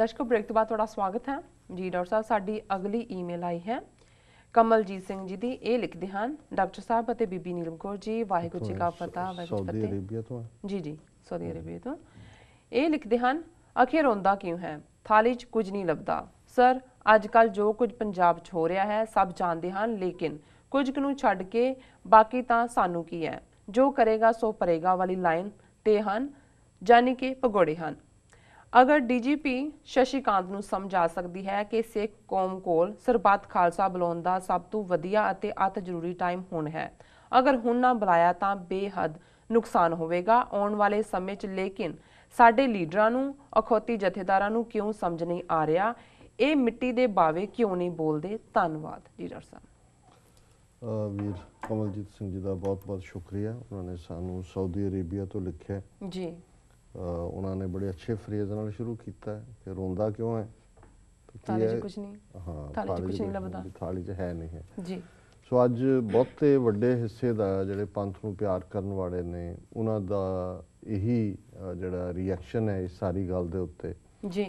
दर्शकों ब्रेक तो बाद थोड़ा स्वागत है जी। डॉक्टर साहब साडी अगली ईमेल आई है कमलजीत सिंह जी दी। ਇਹ ਲਿਖਦੇ ਹਨ ਡਾਕਟਰ ਸਾਹਿਬ ਅਤੇ ਬੀਬੀ ਨੀਲਮ ਕੌਰ ਜੀ ਵਾਹਿਗੁਰੂ ਜੀ ਕਾ ਖਾਲਸਾ ਵਾਹਿਗੁਰੂ ਜੀ ਕੀ ਫਤਿਹ। ਜੀ ਸਾਊਦੀ ਅਰੇਬੀਆ ਤੋਂ ਇਹ ਲਿਖਦੇ ਹਨ ਅਖੇ ਰੋਂਦਾ ਕਿਉਂ ਹੈ ਥਾਲੀ 'ਚ ਕੁਝ ਨਹੀਂ ਲੱਭਦਾ। ਸਰ ਅੱਜ ਕੱਲ ਜੋ ਕੁਝ ਪੰਜਾਬ 'ਚ ਹੋ ਰਿਹਾ ਹੈ ਸਭ ਜਾਣਦੇ ਹਨ ਲੇਕਿਨ ਕੁਝ ਕੁ ਨੂੰ ਛੱਡ ਕੇ ਬਾਕੀ ਤਾਂ ਸਾਨੂੰ ਕੀ ਹੈ ਜੋ ਕਰੇਗਾ ਸੋ ਭਰੇਗਾ ਵਾਲੀ ਲਾਈਨ ਤੇ ਹਨ ਜਾਨੀ ਕਿ ਭਗੌੜੇ ਹਨ। अगर DGP शशिकांत ਨੂੰ ਸਮਝ ਆ ਸਕਦੀ ਹੈ ਕਿ ਸਿੱਖ ਕੌਮ ਕੋਲ ਸਰਬੱਤ ਖਾਲਸਾ ਬੁਲਾਉਣ ਦਾ ਸਭ ਤੋਂ ਵਧੀਆ ਅਤੇ ਅਤ ਜ਼ਰੂਰੀ ਟਾਈਮ ਹੁਣ ਹੈ। ਅਗਰ ਹੁਣ ਨਾ ਬੁਲਾਇਆ ਤਾਂ ਬੇਹੱਦ ਨੁਕਸਾਨ ਹੋਵੇਗਾ ਆਉਣ ਵਾਲੇ ਸਮੇਂ 'ਚ। ਲੇਕਿਨ ਸਾਡੇ ਲੀਡਰਾਂ ਨੂੰ ਅਖੌਤੀ ਜਥੇਦਾਰਾਂ ਨੂੰ ਕਿਉਂ ਸਮਝ ਨਹੀਂ ਆ ਰਿਹਾ ਇਹ ਮਿੱਟੀ ਦੇ ਬਾਵੇ ਕਿਉਂ ਨਹੀਂ ਬੋਲਦੇ। ਧੰਨਵਾਦ ਜੀ ਡਾਕਟਰ ਸਾਹਿਬ। ਵੀਰ ਕਮਲਜੀਤ ਸਿੰਘ ਜੀ ਦਾ ਬਹੁਤ ਬਹੁਤ ਸ਼ੁਕਰੀਆ। ਉਹਨਾਂ ਨੇ ਸਾਨੂੰ ਸਾਊਦੀ ਅਰੇਬੀਆ ਤੋਂ ਲਿਖਿਆ ਜੀ। उन्होंने बड़े अच्छे फ्रेज नाल शुरू किया कि रोंदा क्यों है थाली च कुछ नहीं। हाँ थाली च कुछ नहीं लभदा थाली च है नहीं है जी। सो अज बहुते वड्डे हिस्से दा जिहड़े पंथ नूं प्यार करन वाले ने उन्हां दा यही जिहड़ा रिएक्शन है इस सारी गल दे उत्ते जी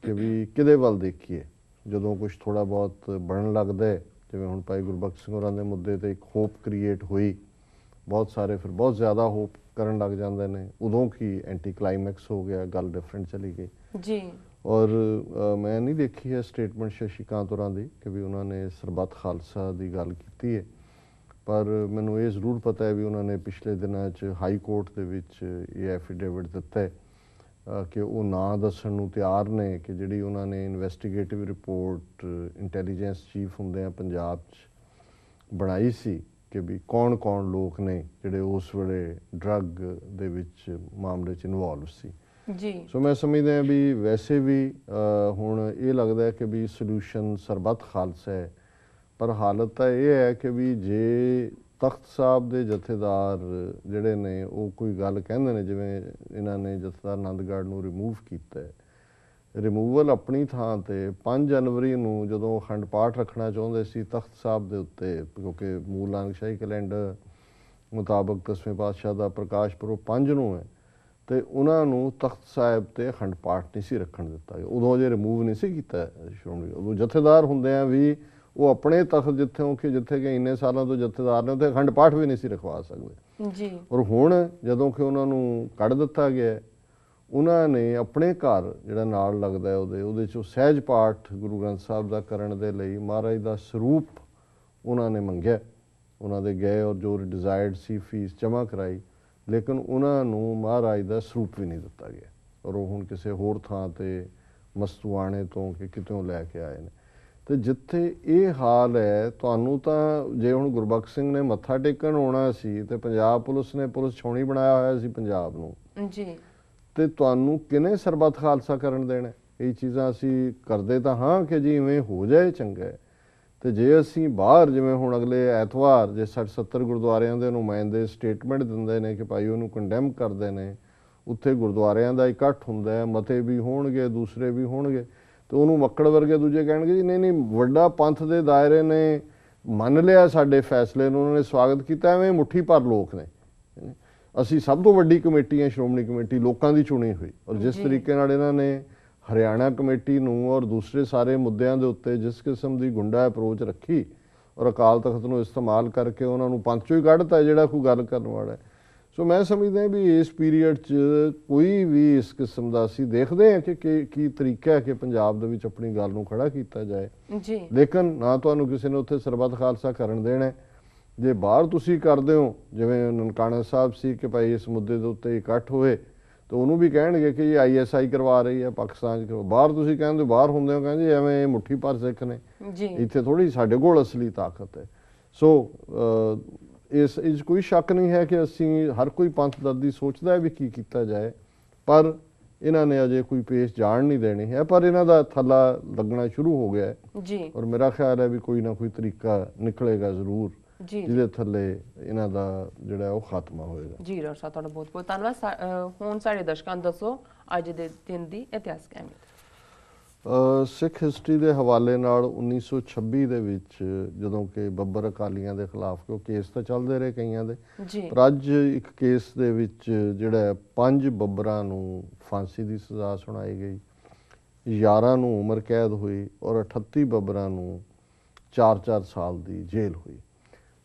कि भी किहदे वल देखीए जदों कुछ थोड़ा बहुत बनन लगदा है जिवें हुण भाई गुरबख्श ਸਿੰਘ होरां दे मुद्दे ते एक होप क्रिएट हुई बहुत सारे फिर बहुत ज़्यादा होप करन लग जाते हैं उदों की एंटी क्लाइमैक्स हो गया गल डिफरेंट चली गई जी। और मैं नहीं देखी है स्टेटमेंट शशिकांत होरां दी कि भी उन्होंने सरबत खालसा की गल की है पर मैनू ये जरूर पता है भी उन्होंने पिछले दिनों हाई कोर्ट दे विच ये एफीडेविट दिता है कि वो ना दस्सण नूं तैयार ने कि जिहड़ी उन्होंने इन्वेस्टिगेटिव रिपोर्ट इंटैलीजेंस चीफ हुंदे पंजाब च बनाई सी कि भी कौन कौन लोग ने जिहड़े उस वेले ड्रग दे विच मामले च इनवॉल्व सी जी। सो मैं समझदा भी वैसे भी हुण ये लगदा है कि भी सलूशन सरबत खालसा है पर हालत तो ये है कि भी जे तख्त साहब दे जथेदार जिहड़े ने वो कोई गल कहंदे ने जिवें इन्हां ने जथेदार आनंदगढ़ नूं रिमूव कीता है रिमूवल अपनी थां ते 5 जनवरी नूं जदों अखंड पाठ रखना चाहुंदे सी तख्त साहब दे उत्ते क्योंकि मूल नानकशाही कैलेंडर मुताबक 10वें पातशाह दा प्रकाश पुरब 5 नूं है तो उन्होंने तख्त साहिब ते अखंड पाठ नहीं सी रखण दिता गया। उदों जे रिमूव नहीं सी कीता श्रोमणी उदों जथेदार हुंदियां भी वो अपने तख्त जिथे जिथे कि इन्ने सालों तो जथेदार ने उत्थे अखंड पाठ भी नहीं सी रखवा सकते जी। और हुण जदों कि उन्होंने कढ़ दिता गया उन्होंने अपने घर जिहड़ा नाल लगदा है उहदे चों सहज पाठ गुरु ग्रंथ साहिब दा करन दे लई महाराज दा स्वरूप उन्होंने मंगिया उन्होंने गए और जो डिजायर्ड सी फीस जमा कराई लेकिन उन्होंने महाराज दा स्वरूप भी नहीं दिता गया और वो हुण किसी होर थां ते मस्तूआणे तो कि कितों लैके आए ने तो जिथे ये हाल है तुहानूं तां जे हुण गुरबख्श सिंह ने मत्था टेकण आउणा सी ते पंजाब पुलिस ने पुलिस छाउणी बनाया होया सी पंजाब नूं जी तो तुहानूं किने सरबत खालसा करन देना ये चीज़ां असीं करदे तां हाँ कि जी इवें हो जाए चंगा है तो जे असीं बाहर जिवें हुण अगले ऐतवार जे 60-70 गुरुद्वारियां दे नुमाइंदे स्टेटमेंट दिंदे ने कि भाई उहनूं कंडैम करदे ने उत्थे गुरुद्वारियां दा इकट्ठ हुंदा है मते भी होणगे दूसरे भी होणगे तो उहनूं मक्कड़ वर्गे दूजे कहणगे जी नहीं नहीं वड्डा पंथ दे दायरे ने मन लिया साडे फैसले नूं उन्होंने स्वागत किया एवें मुट्ठी भर लोग ने असी सब तो वड्डी कमेटी है श्रोमणी कमेटी लोगों की चुनी हुई और जिस तरीके नाल इन्हां ने हरियाणा कमेटी नूं और दूसरे सारे मुद्दों के उत्ते जिस किस्म की गुंडा अप्रोच रखी और अकाल तख्त नूं इस्तेमाल करके उन्होंने पंथ चों ही कढ़ता जिहड़ा कोई गल करन वाला है। सो मैं समझदा भी इस पीरीयड च कोई भी इस किस्म का असीं देखते हैं कि की तरीका है कि पंजाब दे विच अपनी गल नूं खड़ा किया जाए जी। लेकिन ना तुहानूं किसी ने उत्थे सरबत खालसा करन देना जे बाहर तुसीं करदे हो जिवें ननकाणा साहब सी कि भाई इस मुद्दे के उत्ते इकट्ठ होए तो उन्होंने भी कहे कि ये ISI करवा रही है पाकिस्तान बाहर तुसीं कहंदे बाहर हुंदे हो कहंदे एवें मुट्ठी भर सिख ने इत्थे थोड़ी साडे कोल असली ताकत है। सो इस कोई शक नहीं है कि असीं हर कोई पंथ दर्दी सोचता है भी की कीता जाए पर इन्हां ने अजे कोई पेश जान नहीं देनी है पर इन्हां दा थल्ला लगना शुरू हो गया है जी। और मेरा ख्याल है भी कोई ना कोई तरीका निकलेगा जरूर ਜਿਹਦੇ ਥੱਲੇ ਇਹਨਾਂ ਦਾ ਜਿਹੜਾ ਉਹ ਖਾਤਮਾ ਹੋਏਗਾ। ਜੀ ਡਾਕਟਰ ਸਾਹਿਬ ਤੁਹਾਡਾ ਬਹੁਤ ਬਹੁਤ ਧੰਨਵਾਦ। ਹੁਣ ਸਾਡੇ ਦਰਸ਼ਕਾਂ ਨੂੰ ਦੱਸੋ ਅੱਜ ਦੇ ਦਿਨ ਦੀ ਇਤਿਹਾਸਕ ਅਹਿਮੀਅਤ। ਸਿੱਖ ਹਿਸਟਰੀ ਦੇ ਹਵਾਲੇ ਨਾਲ 1926 ਦੇ ਵਿੱਚ ਜਦੋਂ ਕਿ ਬੱਬਰ ਅਕਾਲੀਆਂ ਦੇ ਖਿਲਾਫ ਕਿਉਂ ਕੇਸ ਤਾਂ ਚੱਲਦੇ ਰਹੇ ਕਈਆਂ ਦੇ ਪਰ ਅੱਜ ਇੱਕ ਕੇਸ ਦੇ ਵਿੱਚ ਜਿਹੜਾ 5 ਬੱਬਰਾਂ ਨੂੰ ਫਾਂਸੀ ਦੀ ਸਜ਼ਾ ਸੁਣਾਈ ਗਈ 11 ਨੂੰ ਉਮਰ ਕੈਦ ਹੋਈ ਔਰ 38 ਬੱਬਰਾਂ ਨੂੰ 4-4 ਸਾਲ ਦੀ ਜੇਲ੍ਹ ਹੋਈ।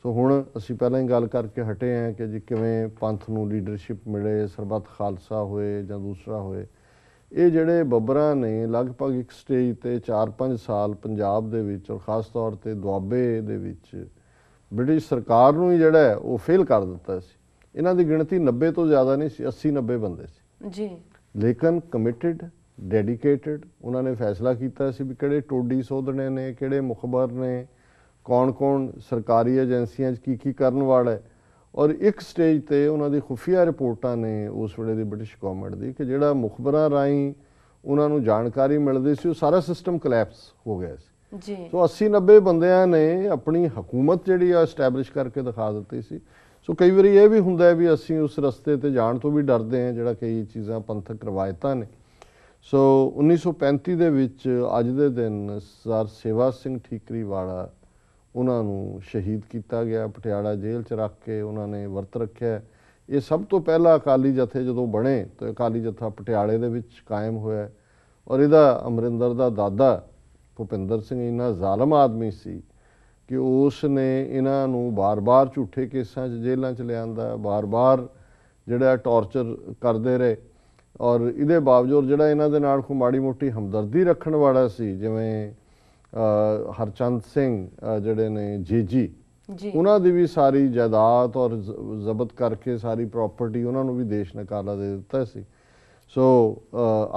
ਸੋ ਹੁਣ ਅਸੀਂ ਪਹਿਲਾਂ ਹੀ ਗੱਲ ਕਰਕੇ ਹਟੇ ਹਾਂ ਕਿ ਜੀ ਕਿਵੇਂ ਪੰਥ ਨੂੰ ਲੀਡਰਸ਼ਿਪ ਮਿਲੇ, ਸਰਬੱਤ ਖਾਲਸਾ ਹੋਏ ਜਾਂ ਦੂਸਰਾ ਹੋਏ। ਇਹ ਜਿਹੜੇ ਬੱਬਰਾਂ ਨੇ ਲਗਭਗ ਇੱਕ ਸਟੇਜ 'ਤੇ 4-5 ਸਾਲ ਪੰਜਾਬ ਦੇ ਵਿੱਚ ਔਰ ਖ਼ਾਸ ਤੌਰ 'ਤੇ ਦੁਆਬੇ ਦੇ ਵਿੱਚ ਬ੍ਰਿਟਿਸ਼ ਸਰਕਾਰ ਨੂੰ ਹੀ ਜਿਹੜਾ ਉਹ ਫੇਲ ਕਰ ਦਿੱਤਾ ਸੀ। ਇਹਨਾਂ ਦੀ ਗਿਣਤੀ 90 ਤੋਂ ਜ਼ਿਆਦਾ ਨਹੀਂ ਸੀ, 80-90 ਬੰਦੇ ਸੀ ਜੀ, ਲੇਕਿਨ ਕਮਿਟਡ, ਡੈਡੀਕੇਟਡ। ਉਹਨਾਂ ਨੇ ਫੈਸਲਾ ਕੀਤਾ ਸੀ ਵੀ ਕਿਹੜੇ ਟੋਡੀ ਸੋਧਣੇ ਨੇ, ਕਿਹੜੇ ਮੁਖਬਰ ਨੇ, ਕੌਣ-ਕੌਣ ਸਰਕਾਰੀ ਏਜੰਸੀਆਂ 'ਚ ਕੀ ਕਰਨ ਵਾਲਾ ਹੈ। ਔਰ ਇੱਕ ਸਟੇਜ 'ਤੇ ਉਹਨਾਂ ਦੀ ਖੁਫੀਆ ਰਿਪੋਰਟਾਂ ਨੇ ਉਸ ਵੇਲੇ ਦੀ ਬ੍ਰਿਟਿਸ਼ ਗੌਰਮੈਂਟ ਦੀ ਕਿ ਜਿਹੜਾ ਮੁਖਬਰਾਂ ਰਾਹੀਂ ਉਹਨਾਂ ਨੂੰ ਜਾਣਕਾਰੀ ਮਿਲਦੀ ਸੀ ਉਹ ਸਾਰਾ ਸਿਸਟਮ ਕੋਲੈਪਸ ਹੋ ਗਿਆ ਸੀ। ਜੀ, ਸੋ 80-90 ਬੰਦਿਆਂ ਨੇ ਆਪਣੀ ਹਕੂਮਤ ਜਿਹੜੀ ਆ ਐਸਟੈਬਲਿਸ਼ ਕਰਕੇ ਦਿਖਾ ਦਿੱਤੀ ਸੀ। ਸੋ ਕਈ ਵਾਰੀ ਇਹ ਵੀ ਹੁੰਦਾ ਹੈ ਵੀ ਅਸੀਂ ਉਸ ਰਸਤੇ 'ਤੇ ਜਾਣ ਤੋਂ ਵੀ ਡਰਦੇ ਹਾਂ ਜਿਹੜਾ ਕਈ ਚੀਜ਼ਾਂ ਪੰਥਕ ਰਵਾਇਤਾਂ ਨੇ। ਸੋ 1935 ਦੇ ਵਿੱਚ ਅੱਜ ਦੇ ਦਿਨ ਸਰ ਸੇਵਾ ਸਿੰਘ ਠੀਕਰੀਵਾਲਾ ਉਹਨਾਂ ਨੂੰ ਸ਼ਹੀਦ ਕੀਤਾ ਗਿਆ, ਪਟਿਆਲਾ ਜੇਲ੍ਹ 'ਚ ਰੱਖ ਕੇ ਉਹਨਾਂ ਨੇ ਵਰਤ ਰੱਖਿਆ। ਇਹ ਸਭ ਤੋਂ ਪਹਿਲਾ ਅਕਾਲੀ ਜਥੇ ਜਦੋਂ ਬਣੇ ਤਾਂ ਅਕਾਲੀ ਜਥਾ ਪਟਿਆਲੇ ਦੇ ਵਿੱਚ ਕਾਇਮ ਹੋਇਆ ਔਰ ਇਹਦਾ ਅਮਰਿੰਦਰ ਦਾ ਦਾਦਾ ਭੁਪਿੰਦਰ ਸਿੰਘ ਇੰਨਾ ਜ਼ਾਲਮ ਆਦਮੀ ਸੀ ਕਿ ਉਸ ਨੇ ਇਹਨਾਂ ਨੂੰ ਬਾਰ-ਬਾਰ ਝੂਠੇ ਕੇਸਾਂ 'ਚ ਜੇਲ੍ਹਾਂ 'ਚ ਲਿਆਂਦਾ, ਬਾਰ-ਬਾਰ ਜਿਹੜਾ ਟੌਰਚਰ ਕਰਦੇ ਰਹੇ। ਔਰ ਇਹਦੇ ਬਾਵਜੂਦ ਜਿਹੜਾ ਇਹਨਾਂ ਦੇ ਨਾਲ ਕੋਈ ਮਾੜੀ ਮੋਟੀ ਹਮਦਰਦੀ ਰੱਖਣ ਵਾਲਾ ਸੀ, ਜਿਵੇਂ ਹਰਚੰਦ ਸਿੰਘ ਜਿਹੜੇ ਨੇ ਜੇਜੀ, ਉਹਨਾਂ ਦੀ ਵੀ ਸਾਰੀ ਜਾਇਦਾਦ ਔਰ ਜ਼ਬਤ ਕਰਕੇ ਸਾਰੀ ਪ੍ਰਾਪਰਟੀ ਉਹਨਾਂ ਨੂੰ ਵੀ ਦੇਸ਼ ਨਿਕਾਲਾ ਦੇ ਦਿੱਤਾ ਸੀ। ਸੋ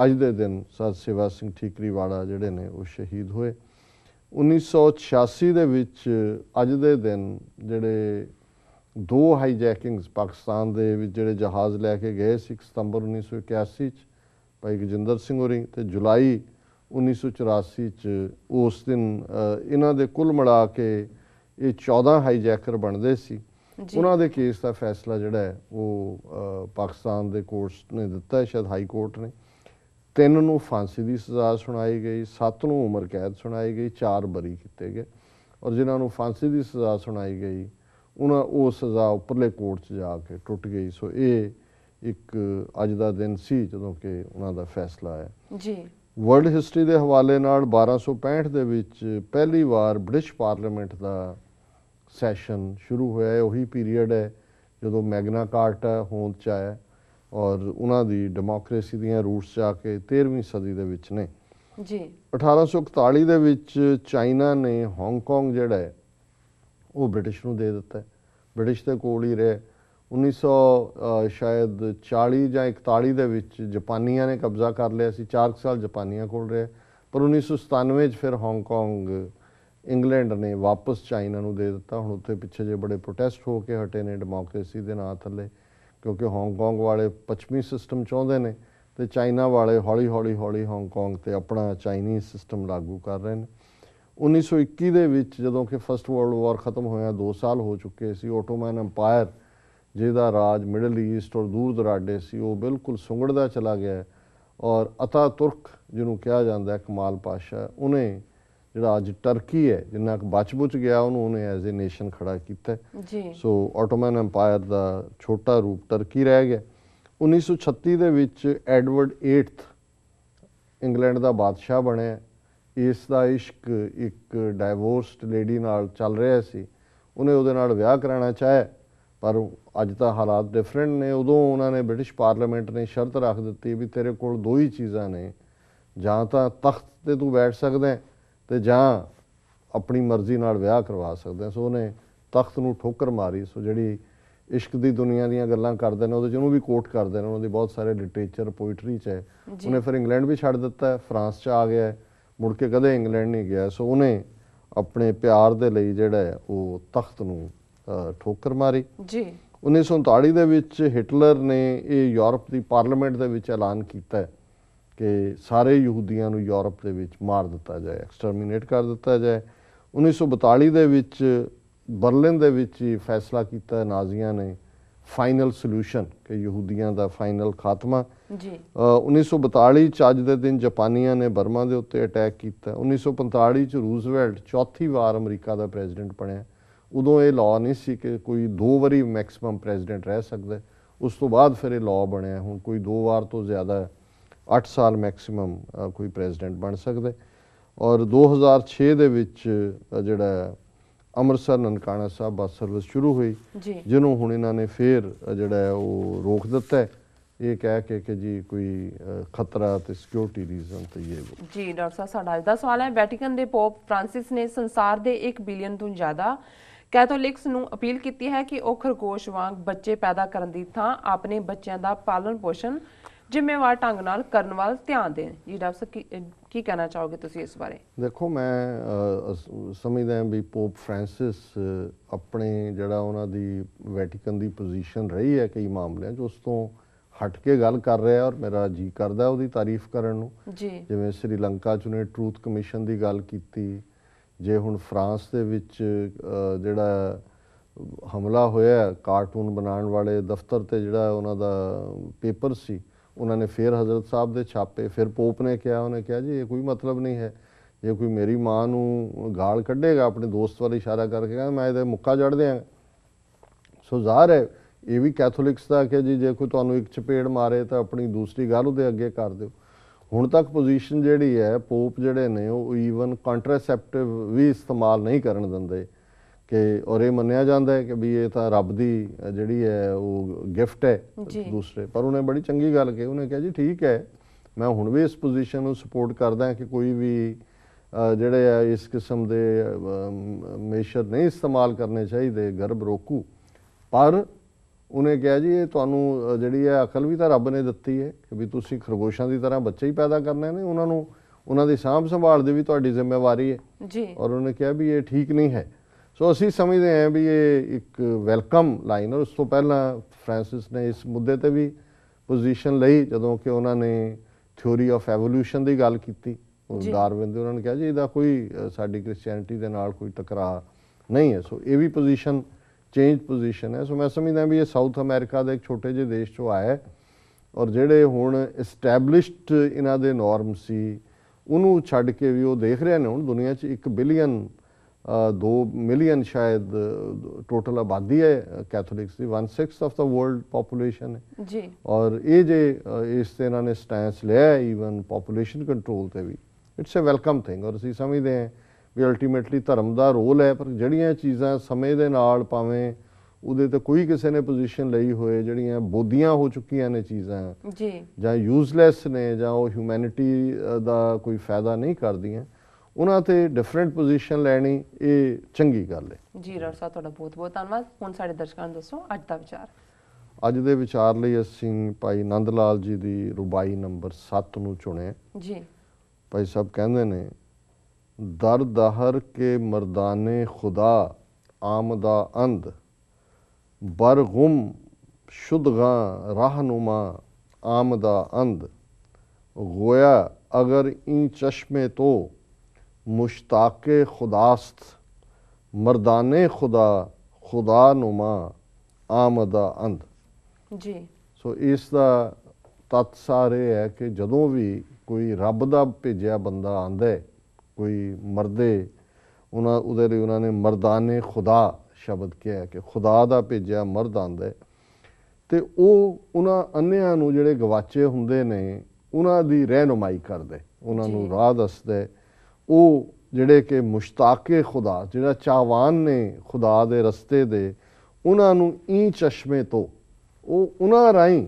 ਅੱਜ ਦੇ ਦਿਨ ਸਰ ਸੇਵਾ ਸਿੰਘ ਠੀਕਰੀਵਾਲਾ ਜਿਹੜੇ ਨੇ ਉਹ ਸ਼ਹੀਦ ਹੋਏ। 1986 ਦੇ ਵਿੱਚ ਅੱਜ ਦੇ ਦਿਨ ਜਿਹੜੇ 2 ਹਾਈਜੈਕਿੰਗਸ ਪਾਕਿਸਤਾਨ ਦੇ ਵਿੱਚ ਜਿਹੜੇ ਜਹਾਜ਼ ਲੈ ਕੇ ਗਏ ਸੀ, 1 ਸਤੰਬਰ 1981 'ਚ ਭਾਈ ਗਜਿੰਦਰ ਸਿੰਘ ਹੋਰੀ ਤੇ ਜੁਲਾਈ 1984 'ਚ, ਉਸ ਦਿਨ ਇਹਨਾਂ ਦੇ ਕੁੱਲ ਮਿਲਾ ਕੇ ਇਹ 14 ਹਾਈਜੈਕਰ ਬਣਦੇ ਸੀ। ਉਹਨਾਂ ਦੇ ਕੇਸ ਦਾ ਫੈਸਲਾ ਜਿਹੜਾ ਹੈ ਉਹ ਪਾਕਿਸਤਾਨ ਦੇ ਕੋਰਟਸ ਨੇ ਦਿੱਤਾ, ਸ਼ਾਇਦ ਹਾਈ ਕੋਰਟ ਨੇ। 3 ਨੂੰ ਫਾਂਸੀ ਦੀ ਸਜ਼ਾ ਸੁਣਾਈ ਗਈ, 7 ਨੂੰ ਉਮਰ ਕੈਦ ਸੁਣਾਈ ਗਈ, 4 ਬਰੀ ਕੀਤੇ ਗਏ। ਔਰ ਜਿਨ੍ਹਾਂ ਨੂੰ ਫਾਂਸੀ ਦੀ ਸਜ਼ਾ ਸੁਣਾਈ ਗਈ ਉਹ ਸਜ਼ਾ ਉੱਪਰਲੇ ਕੋਰਟ 'ਚ ਜਾ ਕੇ ਟੁੱਟ ਗਈ। ਸੋ ਇਹ ਇੱਕ ਅੱਜ ਦਾ ਦਿਨ ਸੀ ਜਦੋਂ ਕਿ ਉਹਨਾਂ ਦਾ ਫੈਸਲਾ ਆਇਆ ਜੀ। ਵਰਲਡ ਹਿਸਟਰੀ ਦੇ ਹਵਾਲੇ ਨਾਲ 1265 ਦੇ ਵਿੱਚ ਪਹਿਲੀ ਵਾਰ ਬ੍ਰਿਟਿਸ਼ ਪਾਰਲੀਮੈਂਟ ਦਾ ਸੈਸ਼ਨ ਸ਼ੁਰੂ ਹੋਇਆ ਹੈ। ਉਹੀ ਪੀਰੀਅਡ ਹੈ ਜਦੋਂ ਮੈਗਨਾ ਕਾਰਟਾ ਹੋਂਦ 'ਚ ਆਇਆ ਔਰ ਉਹਨਾਂ ਦੀ ਡੈਮੋਕ੍ਰੇਸੀ ਦੀਆਂ ਰੂਟਸ ਜਾ ਕੇ 13ਵੀਂ ਸਦੀ ਦੇ ਵਿੱਚ ਨੇ ਜੀ। 1841 ਦੇ ਵਿੱਚ ਚਾਈਨਾ ਨੇ ਹਾਂਗਕਾਂਗ ਜਿਹੜਾ ਹੈ ਉਹ ਬ੍ਰਿਟਿਸ਼ ਨੂੰ ਦੇ ਦਿੱਤਾ। ਬ੍ਰਿਟਿਸ਼ ਦੇ ਕੋਲ ਹੀ ਰਹੇ। 1900 ਸ਼ਾਇਦ 40 ਜਾਂ 41 ਦੇ ਵਿੱਚ ਜਾਪਾਨੀਆਂ ਨੇ ਕਬਜ਼ਾ ਕਰ ਲਿਆ ਸੀ। 4 ਸਾਲ ਜਾਪਾਨੀਆਂ ਕੋਲ ਰਹੇ, ਪਰ 1997 'ਚ ਫਿਰ ਹਾਂਗਕਾਂਗ ਇੰਗਲੈਂਡ ਨੇ ਵਾਪਸ ਚਾਈਨਾ ਨੂੰ ਦੇ ਦਿੱਤਾ। ਹੁਣ ਉੱਥੇ ਪਿੱਛੇ ਜੇ ਬੜੇ ਪ੍ਰੋਟੈਸਟ ਹੋ ਕੇ ਹਟੇ ਨੇ ਡੈਮੋਕ੍ਰੇਸੀ ਦੇ ਨਾਂ ਥੱਲੇ, ਕਿਉਂਕਿ ਹਾਂਗਕਾਂਗ ਵਾਲੇ ਪੱਛਮੀ ਸਿਸਟਮ ਚਾਹੁੰਦੇ ਨੇ ਤੇ ਚਾਈਨਾ ਵਾਲੇ ਹੌਲੀ ਹਾਂਗਕਾਂਗ ਤੇ ਆਪਣਾ ਚਾਈਨੀਜ਼ ਸਿਸਟਮ ਲਾਗੂ ਕਰ ਰਹੇ ਨੇ। 1921 ਦੇ ਵਿੱਚ ਜਦੋਂ ਕਿ ਫਸਟ ਵਰਲਡ ਵਾਰ ਖਤਮ ਹੋਇਆ, 2 ਸਾਲ ਹੋ ਚੁੱਕੇ ਸੀ, ਓਟੋਮਨ ਅੰਪਾਇਰ ਜਿਹਦਾ ਰਾਜ ਮਿਡਲ ਈਸਟ ਔਰ ਦੂਰ ਦਰਾਡੇ ਸੀ ਉਹ ਬਿਲਕੁਲ ਸੁੰਗੜਦਾ ਚਲਾ ਗਿਆ। ਔਰ ਅਤਾ ਤੁਰਕ ਜਿਹਨੂੰ ਕਿਹਾ ਜਾਂਦਾ ਕਮਾਲ ਪਾਸ਼ਾ, ਉਹਨੇ ਜਿਹੜਾ ਅੱਜ ਟਰਕੀ ਹੈ ਜਿੰਨਾ ਕੁ ਬਚ ਗਿਆ ਉਹਨੇ ਐਜ਼ ਏ ਨੇਸ਼ਨ ਖੜਾ ਕੀਤਾ ਜੀ। ਸੋ ਓਟੋਮਨ ਅੰਪਾਇਰ ਦਾ ਛੋਟਾ ਰੂਪ ਟਰਕੀ ਰਹਿ ਗਿਆ। 1936 ਦੇ ਵਿੱਚ ਐਡਵਰਡ 8 ਇੰਗਲੈਂਡ ਦਾ ਬਾਦਸ਼ਾਹ ਬਣਿਆ। ਇਸ ਦਾ ਇਸ਼ਕ ਇੱਕ ਡਾਈਵੋਰਸਡ ਲੇਡੀ ਨਾਲ ਚੱਲ ਰਿਹਾ ਸੀ। ਉਹਨੇ ਉਹਦੇ ਨਾਲ ਵਿਆਹ ਕਰਾਉਣਾ ਚਾਹਿਆ, ਪਰ ਅੱਜ ਤਾਂ ਹਾਲਾਤ ਡਿਫਰੈਂਟ ਨੇ। ਉਦੋਂ ਉਹਨਾਂ ਨੇ ਬ੍ਰਿਟਿਸ਼ ਪਾਰਲੀਮੈਂਟ ਨੇ ਸ਼ਰਤ ਰੱਖ ਦਿੱਤੀ ਵੀ ਤੇਰੇ ਕੋਲ 2 ਹੀ ਚੀਜ਼ਾਂ ਨੇ, ਜਾਂ ਤਾਂ ਤਖਤ 'ਤੇ ਤੂੰ ਬੈਠ ਸਕਦਾ ਤੇ ਜਾਂ ਆਪਣੀ ਮਰਜ਼ੀ ਨਾਲ ਵਿਆਹ ਕਰਵਾ ਸਕਦਾ। ਸੋ ਉਹਨੇ ਤਖਤ ਨੂੰ ਠੋਕਰ ਮਾਰੀ। ਸੋ ਜਿਹੜੀ ਇਸ਼ਕ ਦੀ ਦੁਨੀਆ ਦੀਆਂ ਗੱਲਾਂ ਕਰਦੇ ਨੇ ਉਹਦੇ 'ਚ ਉਹਨੂੰ ਵੀ ਕੋਟ ਕਰਦੇ ਨੇ, ਉਹਨਾਂ ਦੀ ਬਹੁਤ ਸਾਰੇ ਲਿਟਰੇਚਰ ਪੋਇਟਰੀ 'ਚ ਹੈ। ਉਹਨੇ ਫਿਰ ਇੰਗਲੈਂਡ ਵੀ ਛੱਡ ਦਿੱਤਾ, ਫਰਾਂਸ 'ਚ ਆ ਗਿਆ, ਮੁੜ ਕੇ ਕਦੇ ਇੰਗਲੈਂਡ ਨਹੀਂ ਗਿਆ। ਸੋ ਉਹਨੇ ਆਪਣੇ ਪਿਆਰ ਦੇ ਲਈ ਜਿਹੜਾ ਹੈ ਉਹ ਤਖਤ ਨੂੰ ਠੋਕਰ ਮਾਰੀ ਜੀ। 1939 ਦੇ ਵਿੱਚ ਹਿਟਲਰ ਨੇ ਇਹ ਯੂਰਪ ਦੀ ਪਾਰਲੀਮੈਂਟ ਦੇ ਵਿੱਚ ਐਲਾਨ ਕੀਤਾ ਕਿ ਸਾਰੇ ਯਹੂਦੀਆਂ ਨੂੰ ਯੂਰਪ ਦੇ ਵਿੱਚ ਮਾਰ ਦਿੱਤਾ ਜਾਏ, ਐਕਸਟਰਮੀਨੇਟ ਕਰ ਦਿੱਤਾ ਜਾਏ। 1942 ਦੇ ਵਿੱਚ ਬਰਲਿਨ ਦੇ ਵਿੱਚ ਹੀ ਫੈਸਲਾ ਕੀਤਾ ਨਾਜ਼ੀਆਂ ਨੇ ਫਾਈਨਲ ਸੋਲੂਸ਼ਨ ਕਿ ਯਹੂਦੀਆਂ ਦਾ ਫਾਈਨਲ ਖਾਤਮਾ ਜੀ। 1942 'ਚ ਅੱਜ ਦੇ ਦਿਨ ਜਾਪਾਨੀਆਂ ਨੇ ਬਰਮਾ ਦੇ ਉੱਤੇ ਅਟੈਕ ਕੀਤਾ। 1945 'ਚ ਰੂਜ਼ਵੈਲਟ ਚੌਥੀ ਵਾਰ ਅਮਰੀਕਾ ਦਾ ਪ੍ਰੈਜ਼ੀਡੈਂਟ ਬਣਿਆ। ਉਦੋਂ ਇਹ ਲਾਅ ਨਹੀਂ ਸੀ ਕਿ ਕੋਈ 2 ਵਾਰੀ ਮੈਕਸਿਮਮ ਪ੍ਰੈਜ਼ੀਡੈਂਟ ਰਹਿ ਸਕਦਾ। ਉਸ ਤੋਂ ਬਾਅਦ ਫਿਰ ਇਹ ਲਾਅ ਬਣਿਆ। ਹੁਣ ਕੋਈ 2 ਵਾਰ ਤੋਂ ਜ਼ਿਆਦਾ 8 ਸਾਲ ਮੈਕਸਿਮਮ ਕੋਈ ਪ੍ਰੈਜ਼ੀਡੈਂਟ ਬਣ ਸਕਦਾ। ਔਰ 2006 ਦੇ ਵਿੱਚ ਜਿਹੜਾ ਅੰਮ੍ਰਿਤਸਰ ਨਨਕਾਣਾ ਸਾਹਿਬ ਬੱਸ ਸਰਵਿਸ ਸ਼ੁਰੂ ਹੋਈ, ਜਿਹਨੂੰ ਹੁਣ ਇਹਨਾਂ ਨੇ ਫੇਰ ਜਿਹੜਾ ਉਹ ਰੋਕ ਦਿੱਤਾ ਹੈ, ਇਹ ਕਹਿ ਕੇ ਕਿ ਜੀ ਕੋਈ ਖਤਰਾ ਤੇ ਸਿਕਿਉਰਿਟੀ ਰੀਜ਼ਨ ਤੇ ਇਹ ਜੀ। ਡਾਕਟਰ ਸਾਹਿਬ, ਸਾਡਾ ਅੱਜ ਦਾ ਸਵਾਲ ਹੈ, ਵੈਟੀਕਨ ਦੇ ਪੋਪ ਫ੍ਰਾਂਸਿਸ ਨੇ ਸੰਸਾਰ ਦੇ 1 ਬਿਲੀਅਨ ਤੋਂ ਜ਼ਿਆਦਾ ਕੈਥੋਲਿਕਸ ਨੂੰ ਅਪੀਲ ਕੀਤੀ ਹੈ ਕਿ ਉਹ ਖਰਗੋਸ਼ ਵਾਂਗ ਬੱਚੇ ਪੈਦਾ ਕਰਨ ਦੀ ਥਾਂ ਆਪਣੇ ਬੱਚਿਆਂ ਦਾ ਪਾਲਣ ਪੋਸ਼ਣ ਜ਼ਿੰਮੇਵਾਰ ਢੰਗ ਨਾਲ ਕਰਨ ਵੱਲ ਧਿਆਨ ਦੇਣ। ਜੀ ਡਾਕਟਰ ਸਾਹਿਬ, ਕੀ ਕਹਿਣਾ ਚਾਹੋਗੇ ਤੁਸੀਂ ਇਸ ਬਾਰੇ? ਦੇਖੋ, ਮੈਂ ਸਮਝਦਾ ਹਾਂ ਵੀ ਪੋਪ ਫ੍ਰਾਂਸਿਸ ਆਪਣੇ ਜਿਹੜਾ ਉਹਨਾਂ ਦੀ ਵੈਟੀਕਨ ਦੀ ਪੋਜੀਸ਼ਨ ਰਹੀ ਹੈ ਕਈ ਮਾਮਲਿਆਂ 'ਚ, ਉਸ ਤੋਂ ਹਟ ਕੇ ਗੱਲ ਕਰ ਰਿਹਾ, ਔਰ ਮੇਰਾ ਜੀ ਕਰਦਾ ਉਹਦੀ ਤਾਰੀਫ ਕਰਨ ਨੂੰ। ਜਿਵੇਂ ਸ੍ਰੀਲੰਕਾ 'ਚ ਉਹਨੇ ਟਰੂਥ ਕਮਿਸ਼ਨ ਦੀ ਗੱਲ ਕੀਤੀ, ਜੇ ਹੁਣ ਫਰਾਂਸ ਦੇ ਵਿੱਚ ਜਿਹੜਾ ਹਮਲਾ ਹੋਇਆ ਕਾਰਟੂਨ ਬਣਾਉਣ ਵਾਲੇ ਦਫ਼ਤਰ 'ਤੇ, ਜਿਹੜਾ ਉਹਨਾਂ ਦਾ ਪੇਪਰ ਸੀ, ਉਹਨਾਂ ਨੇ ਫਿਰ ਹਜ਼ਰਤ ਸਾਹਿਬ ਦੇ ਛਾਪੇ, ਫਿਰ ਪੋਪ ਨੇ ਕਿਹਾ, ਉਹਨੇ ਕਿਹਾ ਜੀ ਇਹ ਕੋਈ ਮਤਲਬ ਨਹੀਂ ਹੈ, ਜੇ ਕੋਈ ਮੇਰੀ ਮਾਂ ਨੂੰ ਗਾਲ ਕੱਢੇਗਾ ਆਪਣੇ ਦੋਸਤ ਵੱਲ ਇਸ਼ਾਰਾ ਕਰਕੇ, ਕਹਿੰਦਾ ਮੈਂ ਇਹਦੇ ਮੁੱਕਾ ਜੜ ਦਿਆਂਗਾ। ਸੋ ਜ਼ਾਹਰ ਹੈ ਇਹ ਵੀ ਕੈਥੋਲਿਕਸ ਦਾ ਕਿ ਜੀ ਜੇ ਕੋਈ ਤੁਹਾਨੂੰ ਇੱਕ ਚਪੇੜ ਮਾਰੇ ਤਾਂ ਆਪਣੀ ਦੂਸਰੀ ਗੱਲ ਉਹਦੇ ਅੱਗੇ ਕਰ ਦਿਓ। ਹੁਣ ਤੱਕ ਪੋਜੀਸ਼ਨ ਜਿਹੜੀ ਹੈ, ਪੋਪ ਜਿਹੜੇ ਨੇ ਉਹ ਈਵਨ ਕੰਟਰਾਸੈਪਟਿਵ ਵੀ ਇਸਤੇਮਾਲ ਨਹੀਂ ਕਰਨ ਦਿੰਦੇ ਕਿ, ਔਰ ਇਹ ਮੰਨਿਆ ਜਾਂਦਾ ਹੈ ਕਿ ਵੀ ਇਹ ਤਾਂ ਰੱਬ ਦੀ ਜਿਹੜੀ ਹੈ ਉਹ ਗਿਫਟ ਹੈ ਦੂਸਰੇ। ਪਰ ਉਹਨੇ ਬੜੀ ਚੰਗੀ ਗੱਲ ਕਹੀ, ਉਹਨੇ ਕਿਹਾ ਜੀ ਠੀਕ ਹੈ, ਮੈਂ ਹੁਣ ਵੀ ਇਸ ਪੋਜੀਸ਼ਨ ਨੂੰ ਸਪੋਰਟ ਕਰਦਾ ਕਿ ਕੋਈ ਵੀ ਜਿਹੜੇ ਆ ਇਸ ਕਿਸਮ ਦੇ ਮੇਸ਼ਰ ਨਹੀਂ ਇਸਤੇਮਾਲ ਕਰਨੇ ਚਾਹੀਦੇ, ਗਰਭ ਰੋਕੂ। ਪਰ ਉਹਨੇ ਕਿਹਾ ਜੀ ਇਹ ਤੁਹਾਨੂੰ ਜਿਹੜੀ ਹੈ ਅਕਲ ਵੀ ਤਾਂ ਰੱਬ ਨੇ ਦਿੱਤੀ ਹੈ ਕਿ ਵੀ ਤੁਸੀਂ ਖਰਗੋਸ਼ਾਂ ਦੀ ਤਰ੍ਹਾਂ ਬੱਚੇ ਹੀ ਪੈਦਾ ਕਰਨੇ ਨੇ, ਉਹਨਾਂ ਨੂੰ ਉਹਨਾਂ ਦੀ ਸਾਂਭ ਸੰਭਾਲ ਦੀ ਵੀ ਤੁਹਾਡੀ ਜ਼ਿੰਮੇਵਾਰੀ ਹੈ ਜੀ। ਔਰ ਉਹਨੇ ਕਿਹਾ ਵੀ ਇਹ ਠੀਕ ਨਹੀਂ ਹੈ। ਸੋ ਅਸੀਂ ਸਮਝਦੇ ਹਾਂ ਵੀ ਇਹ ਇੱਕ ਵੈਲਕਮ ਲਾਈਨ। ਔਰ ਉਸ ਤੋਂ ਪਹਿਲਾਂ ਫ੍ਰਾਂਸਿਸ ਨੇ ਇਸ ਮੁੱਦੇ 'ਤੇ ਵੀ ਪੋਜੀਸ਼ਨ ਲਈ, ਜਦੋਂ ਕਿ ਉਹਨਾਂ ਨੇ ਥਿਊਰੀ ਆਫ ਐਵੋਲਿਊਸ਼ਨ ਦੀ ਗੱਲ ਕੀਤੀ ਡਾਰਵਿਨ ਦੀ, ਉਹਨਾਂ ਨੇ ਕਿਹਾ ਜੀ ਇਹਦਾ ਕੋਈ ਸਾਡੀ ਕ੍ਰਿਸਚੈਨਿਟੀ ਦੇ ਨਾਲ ਕੋਈ ਟਕਰਾਅ ਨਹੀਂ ਹੈ। ਸੋ ਇਹ ਵੀ ਪੋਜੀਸ਼ਨ ਚੇਂਜ ਪੋਜੀਸ਼ਨ ਹੈ। ਸੋ ਮੈਂ ਸਮਝਦਾ ਵੀ ਇਹ ਸਾਊਥ ਅਮਰੀਕਾ ਦੇ ਇੱਕ ਛੋਟੇ ਜਿਹੇ ਦੇਸ਼ 'ਚੋਂ ਆਇਆ, ਔਰ ਜਿਹੜੇ ਹੁਣ ਇਸਟੈਬਲਿਸ਼ਡ ਇਹਨਾਂ ਦੇ ਨੋਰਮ ਸੀ ਉਹਨੂੰ ਛੱਡ ਕੇ ਵੀ ਉਹ ਦੇਖ ਰਹੇ ਨੇ ਹੁਣ ਦੁਨੀਆ 'ਚ 1 ਬਿਲੀਅਨ 2 ਮਿਲੀਅਨ ਸ਼ਾਇਦ ਟੋਟਲ ਆਬਾਦੀ ਹੈ ਕੈਥੋਲਿਕਸ ਦੀ, 1/6 ਆਫ ਦਾ ਵਰਲਡ ਪੋਪੂਲੇਸ਼ਨ ਹੈ ਜੀ। ਔਰ ਇਹ ਜੇ ਇਸ 'ਤੇ ਇਹਨਾਂ ਨੇ ਸਟੈਂਸ ਲਿਆ ਈਵਨ ਪੋਪੂਲੇਸ਼ਨ ਕੰਟਰੋਲ 'ਤੇ ਵੀ, ਇਟਸ ਅ ਵੈਲਕਮ ਥਿੰਗ। ਔਰ ਅਸੀਂ ਸਮਝਦੇ ਹਾਂ ਵੀ ਅਲਟੀਮੇਟਲੀ ਧਰਮ ਦਾ ਰੋਲ ਹੈ, ਪਰ ਜਿਹੜੀਆਂ ਚੀਜ਼ਾਂ ਸਮੇਂ ਦੇ ਨਾਲ ਭਾਵੇਂ ਉਹਦੇ 'ਤੇ ਕੋਈ ਕਿਸੇ ਨੇ ਪੋਜੀਸ਼ਨ ਲਈ ਹੋਏ, ਜਿਹੜੀਆਂ ਬੋਧੀਆਂ ਹੋ ਚੁੱਕੀਆਂ ਨੇ ਚੀਜ਼ਾਂ ਜੀ, ਜਾਂ ਯੂਜ਼ਲੈਸ ਨੇ, ਜਾਂ ਉਹ ਹਿਊਮੈਨਿਟੀ ਦਾ ਕੋਈ ਫਾਇਦਾ ਨਹੀਂ ਕਰਦੀਆਂ, ਉਹਨਾਂ 'ਤੇ ਡਿਫਰੈਂਟ ਪੋਜੀਸ਼ਨ ਲੈਣੀ ਇਹ ਚੰਗੀ ਗੱਲ ਹੈ ਜੀ। ਡਾਕਟਰ ਸਾਹਿਬ, ਤੁਹਾਡਾ ਬਹੁਤ ਬਹੁਤ ਧੰਨਵਾਦ। ਹੁਣ ਸਾਡੇ ਦਰਸ਼ਕਾਂ ਨੂੰ ਦੱਸੋ ਅੱਜ ਦਾ ਵਿਚਾਰ। ਅੱਜ ਦੇ ਵਿਚਾਰ ਲਈ ਅਸੀਂ ਭਾਈ ਨੰਦ ਲਾਲ ਜੀ ਦੀ ਰੁਬਾਈ ਨੰਬਰ 7 ਨੂੰ ਚੁਣਿਆ ਜੀ। ਭਾਈ ਸਾਹਿਬ ਕਹਿੰਦੇ ਨੇ, ਦਰ ਦਹਰ ਕੇ ਮਰਦਾਨੇ ਖੁਦਾ ਆਮਦਾ ਅੰਦ, ਬਰਗੁਮ शुदगा रहनुमा आमदा अंद गोया अगर इन चश्मे तो मुश्ताक़े खुदास्त मर्दाने खुदा खुदा नुमा आमदा अंद जी। सो इसका तत्त सारे है कि जदों भी कोई रब दा भेजिया बंदा आंदा है कोई मर्दे उन्होंने मर्दाने खुदा शब्द क्या है कि खुदा दा भेजिया मर्द आंदा है तो उन्होंने अन्नियां नूं जिहड़े गवाचे हुंदे ने उन्हां दी रहनुमाई करदे उन्होंने राह दसदा वो जिहड़े कि मुश्ताके खुदा जिहड़ा चाहवान ने खुदा दे रस्ते दे उन्होंने ई चश्मे तो उन्हां राहीं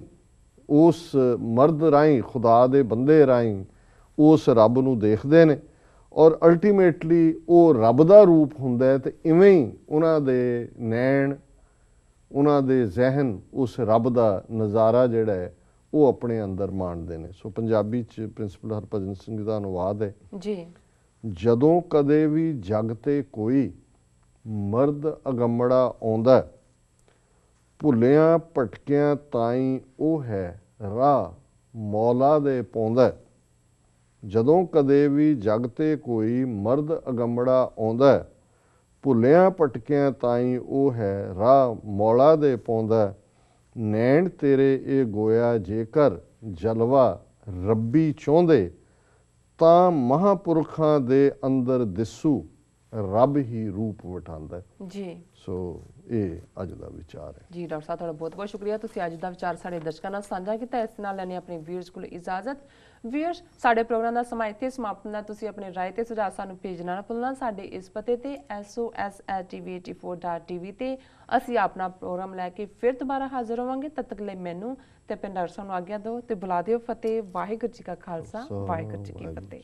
उस मर्द राहीं खुदा दे बंदे राहीं उस रब नूं देखदे ने और अल्टीमेटली वो रब दा रूप हुंदा है। तो इवें ही उन्हां दे नैण उन्हां दे जहन उस रब दा नज़ारा जिहड़ा है वो अपने अंदर माणदे ने। सो पंजाबी च प्रिंसिपल हरभजन सिंह दा अनुवाद है जी। जदों कदे भी जग ते कोई मर्द अगमड़ा आउंदा भुलियां भटकियां ताई वो है राह मौला दे पाउंदा। जदों कदे भी जग ते कोई मर्द अगमड़ा आउंदा भुलियां भटकियां ताई वो है राह मौला दे पाउंदा। नैण तेरे ए गोया जेकर जलवा रब्बी चाहुंदे तां महापुरखां दे अंदर दिसू ਰੱਬ ਹੀ ਰੂਪ ਵਟਾਉਂਦਾ ਹੈ। ਜੀ ਸੋ ਇਹ ਅੱਜ ਦਾ ਵਿਚਾਰ ਹੈ। ਜੀ ਡਾਕਟਰ ਸਾਹਿਬ ਤੁਹਾਡਾ ਬਹੁਤ ਬਹੁਤ ਸ਼ੁਕਰੀਆ, ਤੁਸੀਂ ਅੱਜ ਦਾ ਵਿਚਾਰ ਸਾਡੇ ਦਰਸ਼ਕਾਂ ਨਾਲ ਸਾਂਝਾ ਕੀਤਾ। ਇਸ ਨਾਲ ਲੈਣੇ ਆਪਣੇ ਵੀਅਰਸ ਕੋਲ ਇਜਾਜ਼ਤ। ਵੀਅਰਸ, ਸਾਡੇ ਪ੍ਰੋਗਰਾਮ ਦਾ ਸਮਾਂ ਇੱਥੇ ਸਮਾਪਤ ਹੁੰਦਾ। ਤੁਸੀਂ ਆਪਣੇ ਰਾਏ ਤੇ ਸੁਝਾਅ ਸਾਨੂੰ ਭੇਜਣਾ ਨਾ ਭੁੱਲਣਾ। ਸਾਡੇ ਇਸ ਪਤੇ ਤੇ sos@tv84.tv ਤੇ ਅਸੀਂ ਆਪਣਾ ਪ੍ਰੋਗਰਾਮ ਲੈ ਕੇ ਫਿਰ ਦੁਬਾਰਾ ਹਾਜ਼ਰ ਹੋਵਾਂਗੇ। ਤਦ ਤੱਕ ਲਈ ਮੈਨੂੰ ਤੇ ਆਪਣੇ ਡਾਕਟਰ ਸਾਹਿਬ ਨੂੰ ਆਗਿਆ ਦਿਓ ਤੇ ਬੁਲਾ ਦਿਓ ਫਤਿਹ। ਵਾਹਿਗੁਰੂ ਜੀ ਕਾ ਖਾਲਸਾ, ਵਾਹਿਗੁਰੂ ਜੀ ਕੀ ਫਤਿਹ।